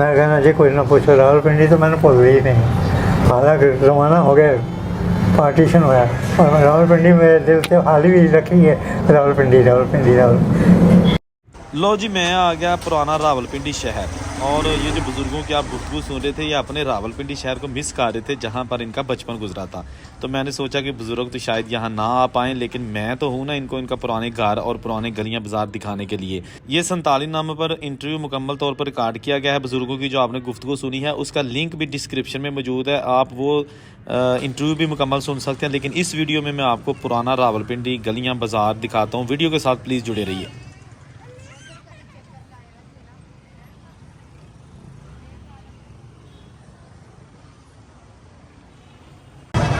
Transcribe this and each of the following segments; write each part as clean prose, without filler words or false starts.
मैं कहना जी कुछ ना पूछो, रावलपिंडी तो मैंने भुल ही नहीं। हालांकि ज़माना हो गया पार्टीशन हुआ और रावलपिंडी मेरे दिल से हाल ही रखी है, रावलपिंडी रावलपिंडी रावल। लो जी, मैं आ गया पुराना रावलपिंडी शहर। और ये जो बुज़ुर्गों की आप गुफ्तगू सुन रहे थे, ये अपने रावलपिंडी शहर को मिस कर रहे थे जहाँ पर इनका बचपन गुजरा था। तो मैंने सोचा कि बुज़ुर्ग तो शायद यहाँ ना आ पाएँ, लेकिन मैं तो हूँ ना इनको इनका पुराने घर और पुराने गलियाँ बाजार दिखाने के लिए। ये 47 नंबर पर इंटरव्यू मुकम्मल तौर पर रिकॉर्ड किया गया है बुज़ुर्गों की, जो आपने गुफ्तगू सुनी है उसका लिंक भी डिस्क्रिप्शन में मौजूद है। आप वो इंटरव्यू भी मुकम्मल सुन सकते हैं। लेकिन इस वीडियो में मैं आपको पुराना रावलपिंडी गलियाँ बाजार दिखाता हूँ। वीडियो के साथ प्लीज़ जुड़े रहिए।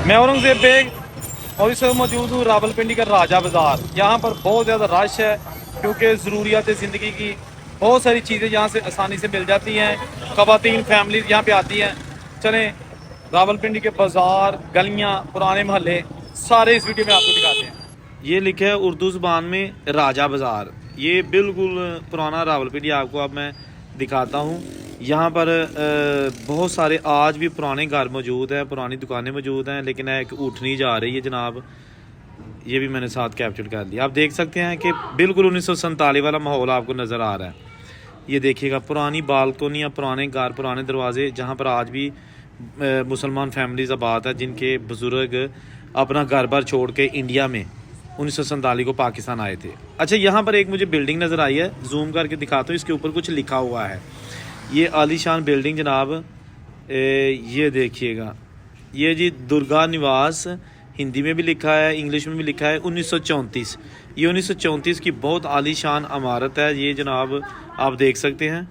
मैं औरंगजेब बेग और इस वक्त मौजूद हूँ रावलपिंडी का राजा बाज़ार। यहाँ पर बहुत ज़्यादा रश है क्योंकि ज़रूरियात ज़िंदगी की बहुत सारी चीज़ें यहाँ से आसानी से मिल जाती हैं। ख़वातीन फैमिलीज यहाँ पे आती हैं। चलें, रावलपिंडी के बाज़ार, गलियाँ, पुराने महल्ले सारे इस वीडियो में आपको दिखाते हैं। ये लिखा है उर्दू ज़ुबान में राजा बाज़ार। ये बिल्कुल पुराना रावलपिंडी आपको अब मैं दिखाता हूँ। यहाँ पर बहुत सारे आज भी पुराने घर मौजूद हैं, पुरानी दुकानें मौजूद हैं, लेकिन एक उठनी जा रही है जनाब। ये भी मैंने साथ कैप्चर कर लिया। आप देख सकते हैं कि बिल्कुल 1947 वाला माहौल आपको नज़र आ रहा है। ये देखिएगा, पुरानी बालकोनियाँ, पुराने घर, पुराने दरवाजे, जहाँ पर आज भी मुसलमान फैमिलीज़ आबाद है, जिनके बुज़ुर्ग अपना घर बार छोड़ के इंडिया में 1947 को पाकिस्तान आए थे। अच्छा, यहाँ पर एक मुझे बिल्डिंग नज़र आई है, जूम करके दिखाता हूँ। इसके ऊपर कुछ लिखा हुआ है। ये आलीशान बिल्डिंग जनाब, ये देखिएगा, ये जी दुर्गा निवास, हिंदी में भी लिखा है, इंग्लिश में भी लिखा है 1934। ये 1934 की बहुत आलीशान इमारत है ये जनाब, आप देख सकते हैं।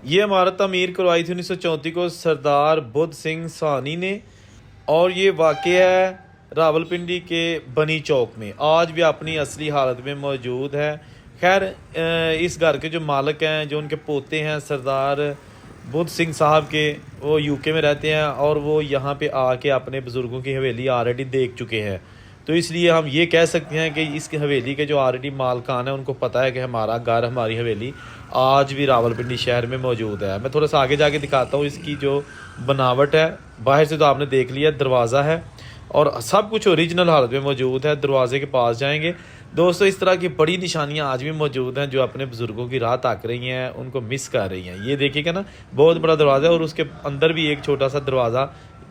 ये इमारत तमीर करवाई थी 1934 को सरदार बुद्ध सिंह सानी ने, और ये वाक़ है रावलपिंडी के बनी चौक में। आज भी अपनी असली हालत में मौजूद है। खैर, इस घर के जो मालिक हैं, जो उनके पोते हैं सरदार बुद्ध सिंह साहब के, वो यूके में रहते हैं और वो यहाँ पे आके अपने बुज़ुर्गों की हवेली ऑलरेडी देख चुके हैं। तो इसलिए हम ये कह सकते हैं कि इस हवेली के जो ऑलरेडी मालकान हैं, उनको पता है कि हमारा घर, हमारी हवेली आज भी रावलपिंडी शहर में मौजूद है। मैं थोड़ा सा आगे जाके दिखाता हूँ इसकी जो बनावट है। बाहर से तो आपने देख लिया, दरवाज़ा है और सब कुछ ओरिजिनल हालत में मौजूद है। दरवाजे के पास जाएंगे दोस्तों, इस तरह की बड़ी निशानियां आज भी मौजूद हैं जो अपने बुज़ुर्गों की राह ताक रही हैं, उनको मिस कर रही हैं। ये देखिएगा ना, बहुत बड़ा दरवाज़ा है और उसके अंदर भी एक छोटा सा दरवाज़ा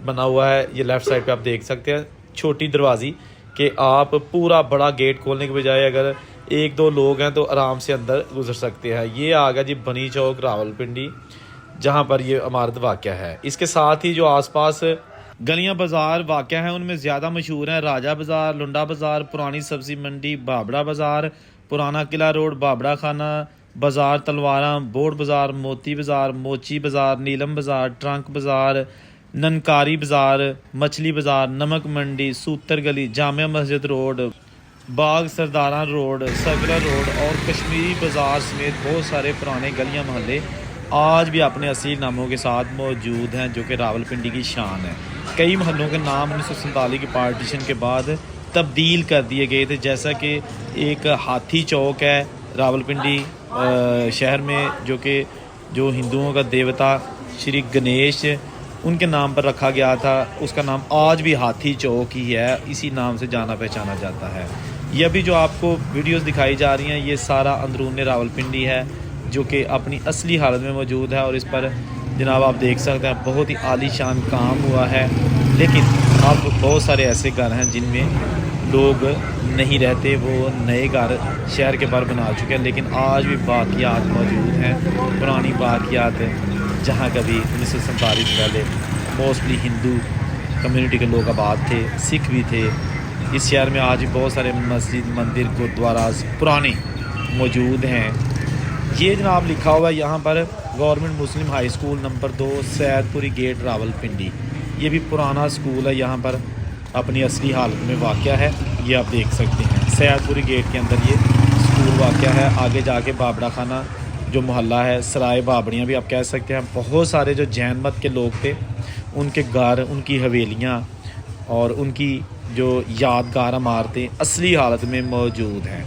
बना हुआ है। ये लेफ़्ट साइड पे आप देख सकते हैं, छोटी दरवाज़ी कि आप पूरा बड़ा गेट खोलने के बजाय अगर एक दो लोग हैं तो आराम से अंदर गुजर सकते हैं। ये आ गया जी बनी चौक रावलपिंडी, जहाँ पर ये इमारत वाक़या है। इसके साथ ही जो आसपास गलियां बाज़ार वाक़या हैं, उनमें ज़्यादा मशहूर हैं राजा बाज़ार, लुंडा बाज़ार, पुरानी सब्ज़ी मंडी, बाबड़ा बाज़ार, पुराना किला रोड, बाबड़ा खाना बाज़ार, तलवारा, बोर्ड बाज़ार, मोती बाज़ार, मोची बाज़ार, नीलम बाज़ार, ट्रंक बाज़ार, ननकारी बाज़ार, मछली बाज़ार, नमक मंडी, सूतर गली, जामिया मस्जिद रोड, बाग सरदारा रोड, सगरा रोड और कश्मीरी बाज़ार समेत बहुत सारे पुराने गलियां महल्ले आज भी अपने असील नामों के साथ मौजूद हैं, जो कि रावलपिंडी की शान है। कई महलों के नाम 1947 की पार्टीशन के बाद तब्दील कर दिए गए थे, जैसा कि एक हाथी चौक है रावलपिंडी शहर में, जो कि जो हिंदुओं का देवता श्री गणेश, उनके नाम पर रखा गया था। उसका नाम आज भी हाथी चौक ही है, इसी नाम से जाना पहचाना जाता है। ये अभी जो आपको वीडियोस दिखाई जा रही हैं, ये सारा अंदरून रावलपिंडी है जो कि अपनी असली हालत में मौजूद है। और इस पर जनाब आप देख सकते हैं बहुत ही आलीशान काम हुआ है। लेकिन अब बहुत सारे ऐसे घर हैं जिनमें लोग नहीं रहते, वो नए घर शहर के बाहर बना चुके हैं, लेकिन आज भी बाक़ियात मौजूद हैं, पुरानी बाक़ियात, जहाँ कभी 1947 पहले मोस्टली हिंदू कम्युनिटी के लोग आबाद थे, सिख भी थे। इस शहर में आज भी बहुत सारे मस्जिद, मंदिर, गुरुद्वारा पुराने मौजूद हैं। ये जनाब लिखा हुआ है यहाँ पर government Muslim high school number 2 Saidpuri gate Rawalpindi. ये भी पुराना स्कूल है, यहाँ पर अपनी असली हालत में वाक़या है। ये आप देख सकते हैं सैदपुरी गेट के अंदर ये स्कूल वाक़या है। आगे जाके बाबड़ा खाना जो मोहल्ला है, सराय बाबड़ियाँ भी आप कह सकते हैं, बहुत सारे जो जैन मत के लोग थे, उनके घर, उनकी हवेलियाँ और उनकी जो यादगार इमारतें असली हालत में मौजूद हैं।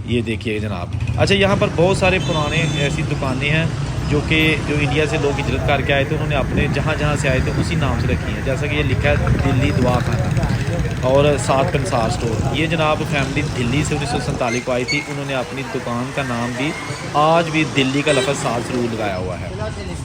ये देखिए जनाब। अच्छा, यहाँ पर बहुत सारे पुराने ऐसी दुकानें हैं جو کہ جو انڈیا سے لوگ ہجرت کر کے آئے تھے، انہوں نے اپنے جہاں جہاں سے آئے تھے اسی نام سے رکھی ہیں، جیسا کہ یہ لکھا ہے دلی دعا خانہ اور 7 پنسار اسٹور۔ یہ جناب فیملی دلی سے 1947 کو آئی تھی، انہوں نے اپنی دکان کا نام بھی آج بھی دلی کا لفظ 7 ضرور لگایا ہوا ہے۔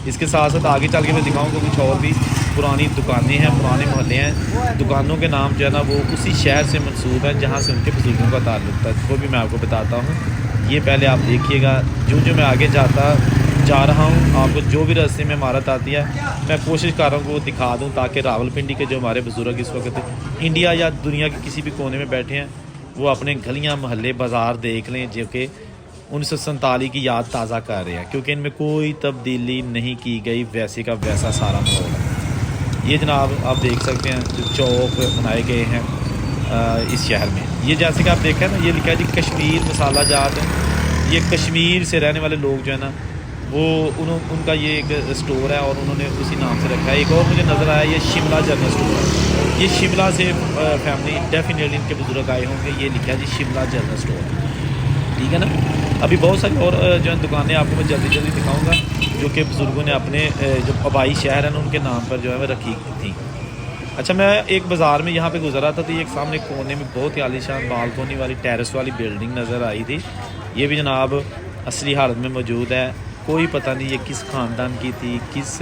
اس کے ساتھ ساتھ آگے چل کے میں دکھاؤں گا کچھ اور بھی پرانی دکانیں ہیں، پرانے محلے ہیں، دکانوں کے نام جو ہے نا وہ اسی شہر سے منسوب ہیں جہاں سے ان کے بزرگوں کا تعلق تھا، وہ بھی میں آپ کو بتاتا ہوں۔ یہ پہلے آپ دیکھیے گا، جو میں آگے جا رہا ہوں، آپ کو جو بھی راستے میں عمارت آتی ہے میں کوشش کر رہا ہوں کہ وہ دکھا دوں، تاکہ راولپنڈی کے جو ہمارے بزرگ اس وقت انڈیا یا دنیا کے کسی بھی کونے میں بیٹھے ہیں وہ اپنے گلیاں محلے بازار دیکھ لیں، جو کہ 1947 کی یاد تازہ کر رہے ہیں، کیونکہ ان میں کوئی تبدیلی نہیں کی گئی، ویسے کا ویسا سارا ماحول ہے۔ یہ جناب آپ دیکھ سکتے ہیں جو چوک بنائے گئے ہیں اس شہر میں، یہ جیسے کہ آپ دیکھیں نا، یہ لکھا ہے جی کشمیر مسالہ جات، یہ کشمیر سے رہنے والے لوگ جو ہے نا وہ ان کا یہ ایک اسٹور ہے اور انہوں نے اسی نام سے رکھا ہے۔ ایک اور مجھے نظر آیا یہ شملہ جنرل اسٹور ہے، یہ شملہ سے فیملی ڈیفینیٹلی ان کے بزرگ آئے ہوں گے، یہ لکھا ہے جی شملہ جنرل اسٹور، ٹھیک ہے نا۔ ابھی بہت ساری اور جو ہے دکانیں آپ کو میں جلدی جلدی دکھاؤں گا، جو کہ بزرگوں نے اپنے جو آبائی شہر ہیں ان کے نام پر جو ہے وہ رکھی تھیں۔ اچھا، میں ایک بازار میں یہاں پہ گزرا تھا تو یہ ایک سامنے کونے میں بہت ہی عالیشان بالکونی والی ٹیرس والی بلڈنگ نظر آئی تھی، یہ بھی جناب اصلی حالت میں موجود ہے، کوئی پتہ نہیں یہ کس خاندان کی تھی، کس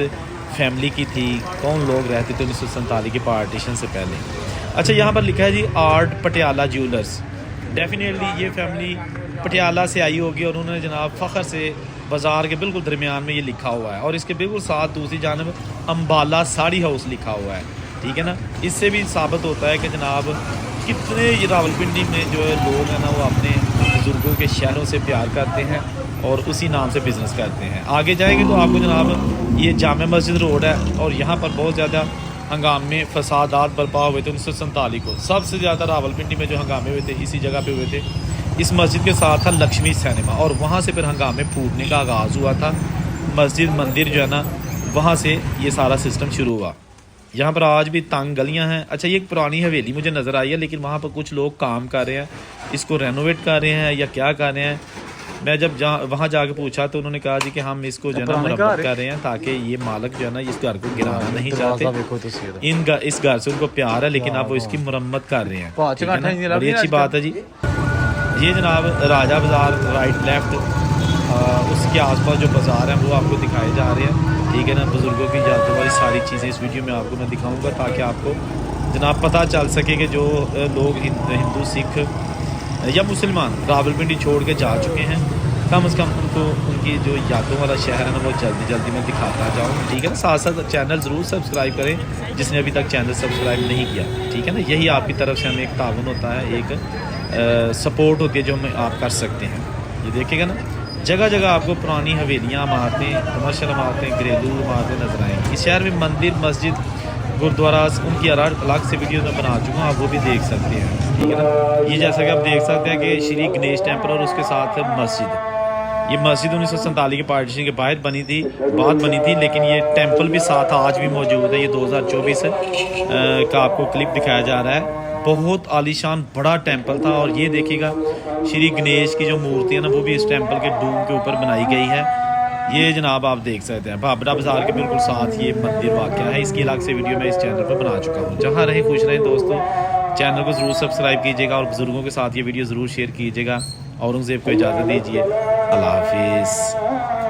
فیملی کی تھی، کون لوگ رہتے تھے 1947 کے پارٹیشن سے پہلے۔ اچھا، یہاں پر لکھا ہے جی آرٹ پٹیالہ جیولرز، ڈیفینیٹلی یہ فیملی پٹیالہ سے آئی ہوگی اور انہوں نے جناب فخر سے بازار کے بالکل درمیان میں یہ لکھا ہوا ہے، اور اس کے بالکل ساتھ دوسری جانب امبالہ ساڑی ہاؤس لکھا ہوا ہے، ٹھیک ہے نا۔ اس سے بھی ثابت ہوتا ہے کہ جناب کتنے یہ راولپنڈی میں جو ہے لوگ ہیں نا وہ اپنے بزرگوں کے شہروں سے پیار کرتے ہیں اور اسی نام سے بزنس کرتے ہیں۔ آگے جائیں گے تو آپ کو جناب یہ جامع مسجد روڈ ہے، اور یہاں پر بہت زیادہ ہنگامے فسادات برپا ہوئے تھے 1947 کو، سب سے زیادہ راولپنڈی میں جو ہنگامے ہوئے تھے اسی جگہ پہ ہوئے تھے۔ اس مسجد کے ساتھ تھا لکشمی سینما، اور وہاں سے پھر ہنگامے پھوٹنے کا آغاز ہوا تھا، مسجد مندر جو ہے نا وہاں سے یہ سارا سسٹم شروع ہوا۔ یہاں پر آج بھی تنگ گلیاں ہیں۔ اچھا، یہ ایک پرانی حویلی مجھے نظر آئی ہے، لیکن وہاں پر کچھ لوگ کام کر رہے ہیں، اس کو رینوویٹ کر رہے ہیں یا کیا کر رہے ہیں۔ میں جب وہاں جا کے پوچھا تو انہوں نے کہا جی کہ ہم اس کو جو ہے نا مرمت کر رہے ہیں، تاکہ یہ مالک جو ہے نا اس گھر کو گرانا نہیں چاہتے، اس گھر سے ان کو پیار ہے، لیکن آپ وہ اس کی مرمت کر رہے ہیں، بڑی اچھی بات ہے جی۔ یہ جناب راجہ بازار رائٹ لیفٹ، اس کے آس پاس جو بازار ہیں وہ آپ کو دکھائے جا رہے ہیں، ٹھیک ہے نا۔ بزرگوں کی یادوں والی ساری چیزیں اس ویڈیو میں آپ کو میں دکھاؤں گا، تاکہ آپ کو جناب پتہ چل سکے کہ جو لوگ ہندو سکھ یا مسلمان راولپنڈی چھوڑ کے جا چکے ہیں، کم از کم ان کو ان کی جو یادوں والا شہر ہے نا وہ جلدی جلدی میں دکھاتا جاؤں، ٹھیک ہے نا۔ ساتھ ساتھ چینل ضرور سبسکرائب کریں جس نے ابھی تک چینل سبسکرائب نہیں کیا، ٹھیک ہے نا۔ یہی آپ کی طرف سے ہمیں ایک تعاون ہوتا ہے، ایک سپورٹ ہوتی ہے جو ہم آپ کر سکتے ہیں۔ یہ دیکھیں گا نا، جگہ جگہ آپ کو پرانی حویلیاں، عمارتیں، کمرشل عمارتیں، گھریلو عمارتیں نظر آئیں گی۔ اس شہر میں مندر، مسجد، گردوارا ان کی الگ سے ویڈیو میں بنا چکا ہوں، آپ وہ بھی دیکھ سکتے ہیں، ٹھیک ہے نا۔ یہ جیسا کہ آپ دیکھ سکتے ہیں کہ شری گنیش ٹیمپل اور اس کے ساتھ مسجد، یہ مسجد 1947 کے پارٹیشن کے بعد بنی تھی، لیکن یہ ٹیمپل بھی ساتھ آج بھی موجود ہے۔ یہ 2024 کا آپ کو کلپ دکھایا جا رہا ہے، بہت عالیشان بڑا ٹیمپل تھا، اور یہ دیکھیے گا شری گنیش کی جو مورتی ہے نا وہ بھی اس ٹیمپل کے ڈوم کے اوپر بنائی گئی ہے۔ یہ جناب آپ دیکھ سکتے ہیں بابرا بازار کے بالکل ساتھ یہ مندر واقع ہے، اس کی الگ سے ویڈیو میں اس چینل پر بنا چکا ہوں۔ جہاں رہیں خوش رہیں دوستوں، چینل کو ضرور سبسکرائب کیجیے گا اور بزرگوں کے ساتھ یہ ویڈیو ضرور شیئر کیجیے گا۔ اورنگزیب کو اجازت دیجیے، اللہ حافظ۔